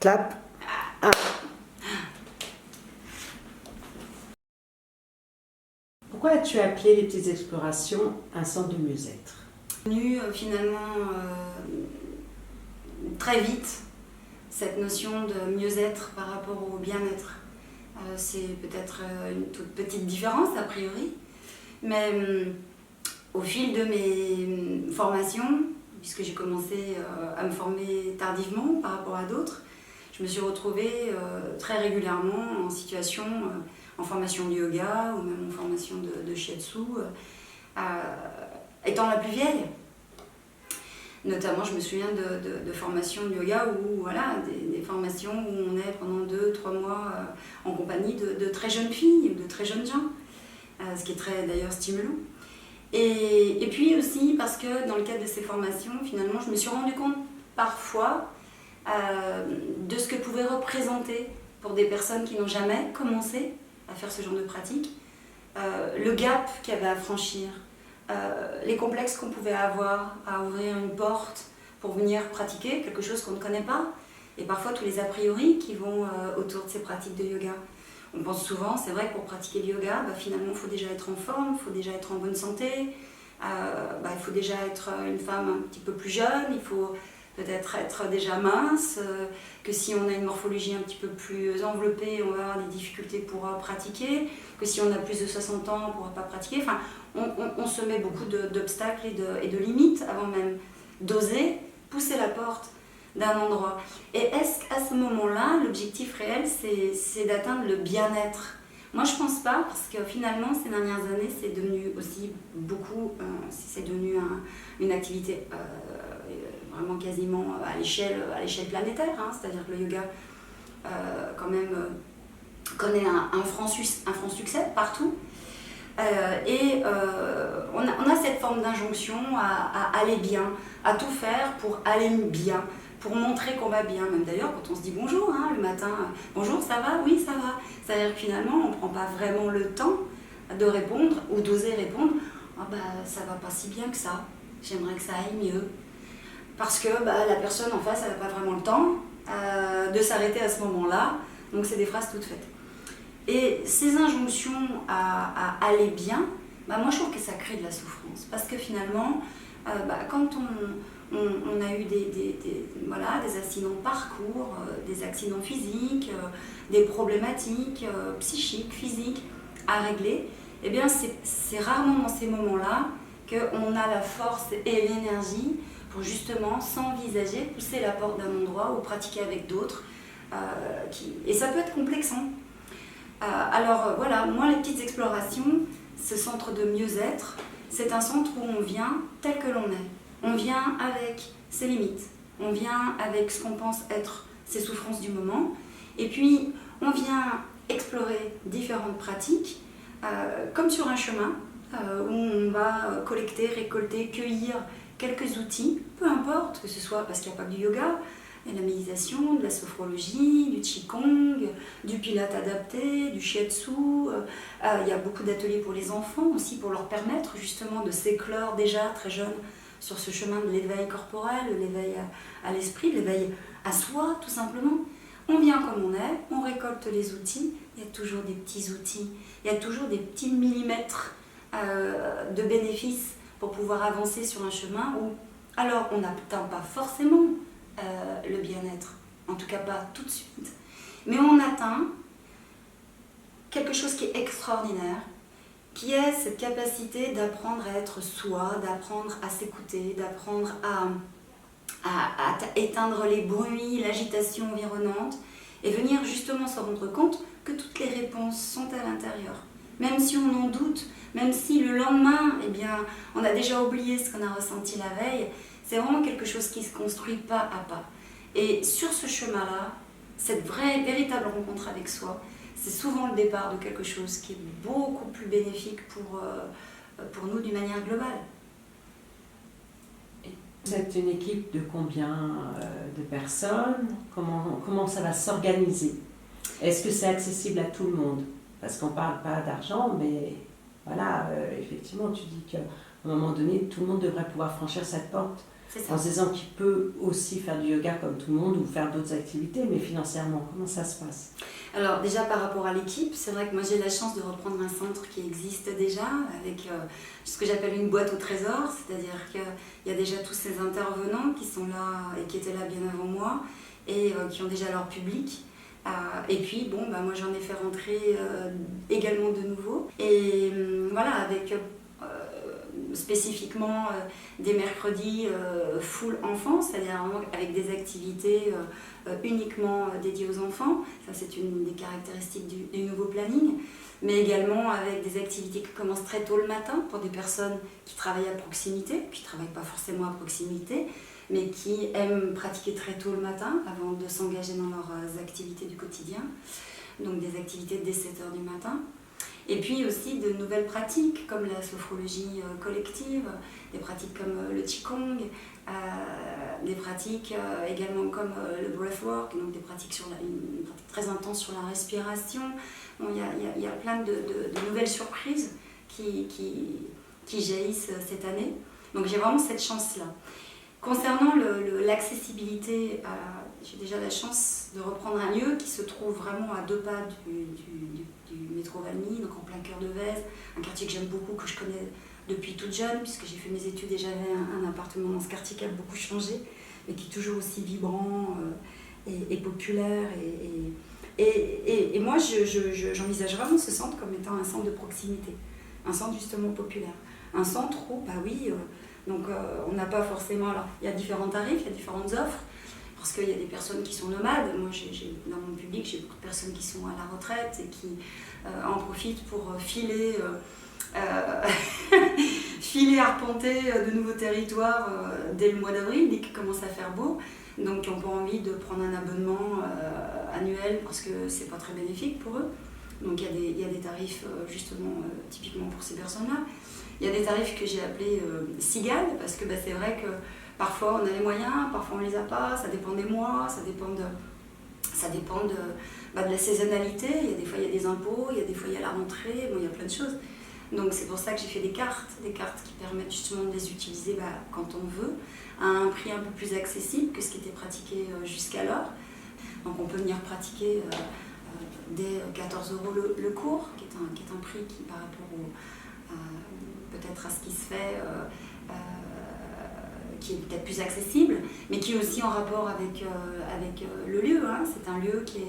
Clap. Ah. Pourquoi as-tu appelé les petites explorations un centre de mieux-être? Finalement, très vite, cette notion de mieux-être par rapport au bien-être. C'est peut-être une toute petite différence a priori, mais au fil de mes formations, puisque j'ai commencé à me former tardivement par rapport à d'autres, je me suis retrouvée très régulièrement en situation, en formation de yoga ou même en formation de shiatsu, étant la plus vieille. Notamment, je me souviens de formations de yoga où, voilà, des formations où on est pendant 2-3 mois en compagnie de très jeunes filles, de très jeunes gens, ce qui est très d'ailleurs stimulant. Et puis aussi parce que dans le cadre de ces formations, finalement, je me suis rendu compte parfois de ce que pouvait représenter pour des personnes qui n'ont jamais commencé à faire ce genre de pratique, le gap qu'il y avait à franchir, les complexes qu'on pouvait avoir à ouvrir une porte pour venir pratiquer quelque chose qu'on ne connaît pas, et parfois tous les a priori qui vont autour de ces pratiques de yoga. On pense souvent, c'est vrai que pour pratiquer le yoga, finalement il faut déjà être en forme, il faut déjà être en bonne santé, il faut déjà être une femme un petit peu plus jeune, il faut peut-être être déjà mince, que si on a une morphologie un petit peu plus enveloppée, on va avoir des difficultés pour pratiquer, que si on a plus de 60 ans, on ne pourra pas pratiquer. Enfin, on se met beaucoup d'obstacles et de limites avant même d'oser pousser la porte d'un endroit. Et est-ce qu'à ce moment-là, l'objectif réel, c'est d'atteindre le bien-être? Moi, je ne pense pas, parce que finalement, ces dernières années, c'est devenu aussi beaucoup, c'est devenu une activité vraiment quasiment à l'échelle planétaire, hein, c'est-à-dire que le yoga, quand même, connaît un franc succès partout. On a cette forme d'injonction à aller bien, à tout faire pour aller bien, pour montrer qu'on va bien. Même d'ailleurs, quand on se dit bonjour le matin, bonjour, ça va? Oui, ça va. C'est-à-dire que finalement, on ne prend pas vraiment le temps de répondre ou d'oser répondre. Ça va pas si bien que ça, j'aimerais que ça aille mieux. Parce que la personne en face, elle n'a pas vraiment le temps de s'arrêter à ce moment-là. Donc, c'est des phrases toutes faites. Et ces injonctions à aller bien, moi je trouve que ça crée de la souffrance. Parce que finalement, quand on a eu des accidents de parcours, des accidents physiques, des problématiques psychiques, physiques à régler, eh bien c'est rarement dans ces moments-là qu'on a la force et l'énergie pour justement s'envisager, pousser la porte d'un endroit ou pratiquer avec d'autres. Et ça peut être complexant. Alors voilà, moi les petites explorations, ce centre de mieux-être, c'est un centre où on vient tel que l'on est. On vient avec ses limites, on vient avec ce qu'on pense être ses souffrances du moment, et puis on vient explorer différentes pratiques, comme sur un chemin, où on va collecter, récolter, cueillir quelques outils, peu importe, que ce soit parce qu'il n'y a pas que du yoga, il y a de la méditation, de la sophrologie, du qigong, du pilate adapté, du shiatsu. Il y a beaucoup d'ateliers pour les enfants aussi, pour leur permettre justement de s'éclore déjà très jeunes sur ce chemin de l'éveil corporel, de l'éveil à l'esprit, de l'éveil à soi tout simplement. On vient comme on est, on récolte les outils, il y a toujours des petits outils, il y a toujours des petits millimètres de bénéfices pour pouvoir avancer sur un chemin où, alors on n'atteint pas forcément le bien-être, en tout cas pas tout de suite, mais on atteint quelque chose qui est extraordinaire, qui est cette capacité d'apprendre à être soi, d'apprendre à s'écouter, d'apprendre à éteindre les bruits, l'agitation environnante, et venir justement se rendre compte que toutes les réponses sont à l'intérieur. Même si on en doute, même si le lendemain, on a déjà oublié ce qu'on a ressenti la veille, c'est vraiment quelque chose qui se construit pas à pas. Et sur ce chemin-là, cette véritable rencontre avec soi, c'est souvent le départ de quelque chose qui est beaucoup plus bénéfique pour nous d'une manière globale. C'est une équipe de combien de personnes? Comment ça va s'organiser? Est-ce que c'est accessible à tout le monde? Parce qu'on ne parle pas d'argent, mais voilà, effectivement, tu dis qu'à un moment donné, tout le monde devrait pouvoir franchir cette porte. C'est ça. En se disant qu'il peut aussi faire du yoga comme tout le monde ou faire d'autres activités, mais financièrement, comment ça se passe? Alors déjà par rapport à l'équipe, c'est vrai que moi j'ai la chance de reprendre un centre qui existe déjà avec ce que j'appelle une boîte au trésor, c'est-à-dire qu'il y a déjà tous ces intervenants qui sont là et qui étaient là bien avant moi et qui ont déjà leur public. Et puis bon, moi j'en ai fait rentrer également de nouveaux. Et voilà, avec spécifiquement des mercredis full enfants, c'est-à-dire avec des activités uniquement dédiées aux enfants. Ça, c'est une des caractéristiques du nouveau planning. Mais également avec des activités qui commencent très tôt le matin pour des personnes qui travaillent à proximité, qui ne travaillent pas forcément à proximité, mais qui aiment pratiquer très tôt le matin avant de s'engager dans leurs activités du quotidien. Donc des activités dès 7h du matin. Et puis aussi de nouvelles pratiques comme la sophrologie collective, des pratiques comme le qigong, des pratiques également comme le breathwork, donc des pratiques une pratique très intense sur la respiration. Bon, il y a plein de nouvelles surprises qui jaillissent cette année. Donc j'ai vraiment cette chance-là. Concernant l'accessibilité, j'ai déjà la chance de reprendre un lieu qui se trouve vraiment à 2 pas du métro Valmy, donc en plein cœur de Vèze, un quartier que j'aime beaucoup, que je connais depuis toute jeune, puisque j'ai fait mes études et j'avais un appartement dans ce quartier qui a beaucoup changé, mais qui est toujours aussi vibrant et populaire. Et moi, j'envisage vraiment ce centre comme étant un centre de proximité, un centre justement populaire. Un centre où, on n'a pas forcément... Alors, il y a différents tarifs, il y a différentes offres, parce qu'il y a des personnes qui sont nomades. Moi, dans mon public, j'ai beaucoup de personnes qui sont à la retraite et qui en profitent pour filer arpenter de nouveaux territoires dès le mois d'avril, dès qu'il commence à faire beau. Donc, qui n'ont pas envie de prendre un abonnement annuel parce que c'est pas très bénéfique pour eux. Donc, il y a des tarifs justement typiquement pour ces personnes-là. Il y a des tarifs que j'ai appelés cigales, parce que c'est vrai que parfois on a les moyens, parfois on les a pas, ça dépend des mois, ça dépend de la saisonnalité. Il y a des fois il y a des impôts, il y a des fois il y a la rentrée, il y a plein de choses. Donc c'est pour ça que j'ai fait des cartes qui permettent justement de les utiliser quand on veut, à un prix un peu plus accessible que ce qui était pratiqué jusqu'alors. Donc on peut venir pratiquer dès 14 € le cours, qui est un prix qui par rapport peut-être à ce qui se fait, qui est peut-être plus accessible, mais qui est aussi en rapport avec le lieu. C'est un lieu qui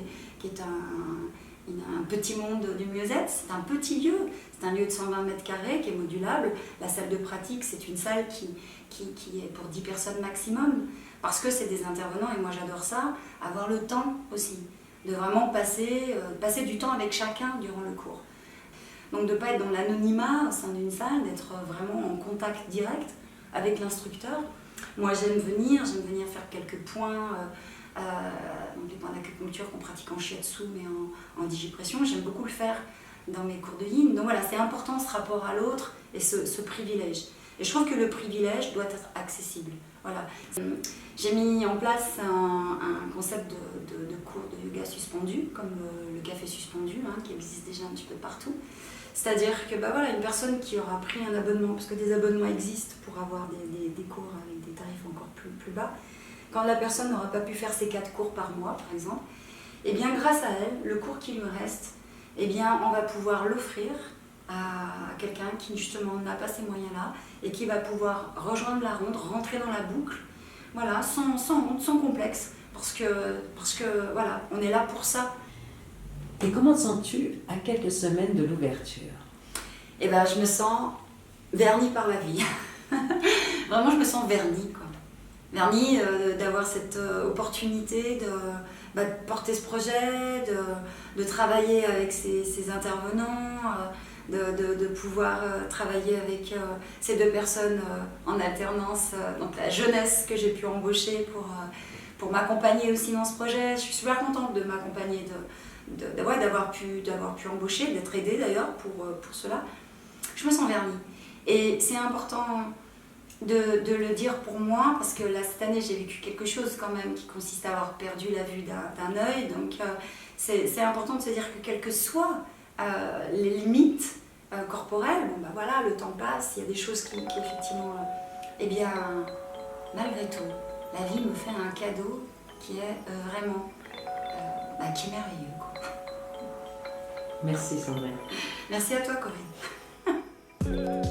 est un petit monde du mieux-être, c'est un petit lieu, c'est un lieu de 120 mètres carrés qui est modulable. La salle de pratique, c'est une salle qui est pour 10 personnes maximum, parce que c'est des intervenants, et moi j'adore ça, avoir le temps aussi, de vraiment passer du temps avec chacun durant le cours. Donc de ne pas être dans l'anonymat au sein d'une salle, d'être vraiment en contact direct avec l'instructeur. Moi j'aime venir faire quelques points, donc les points d'acupuncture qu'on pratique en shiatsu mais en digipression. J'aime beaucoup le faire dans mes cours de yin. Donc voilà, c'est important ce rapport à l'autre et ce privilège. Et je trouve que le privilège doit être accessible. Voilà. J'ai mis en place un concept de cours de yoga suspendu, comme le café suspendu, qui existe déjà un petit peu partout. C'est-à-dire que une personne qui aura pris un abonnement, parce que des abonnements existent pour avoir des cours avec des tarifs encore plus bas, quand la personne n'aura pas pu faire ses 4 cours par mois, par exemple, eh bien grâce à elle, le cours qui lui reste, eh bien on va pouvoir l'offrir à quelqu'un qui justement n'a pas ces moyens-là et qui va pouvoir rejoindre la ronde, rentrer dans la boucle, voilà, sans honte, sans complexe, parce que voilà, on est là pour ça. Et comment te sens-tu à quelques semaines de l'ouverture? Eh bien, je me sens vernie par la vie. Vraiment, je me sens vernie, quoi. Vernie d'avoir cette opportunité de porter ce projet, de travailler avec ces intervenants, de pouvoir travailler avec ces 2 personnes en alternance, donc la jeunesse que j'ai pu embaucher pour m'accompagner aussi dans ce projet. Je suis super contente de m'accompagner, d'avoir pu embaucher, d'être aidée d'ailleurs pour cela. Je me sens vernie. Et c'est important de le dire pour moi, parce que là, cette année, j'ai vécu quelque chose quand même qui consiste à avoir perdu la vue d'un œil. Donc, c'est important de se dire que quelles que soient les limites corporelles, le temps passe, il y a des choses qui effectivement, malgré tout, la vie me fait un cadeau qui est vraiment qui est merveilleux, quoi. Merci Sandrine. Merci à toi, Corinne.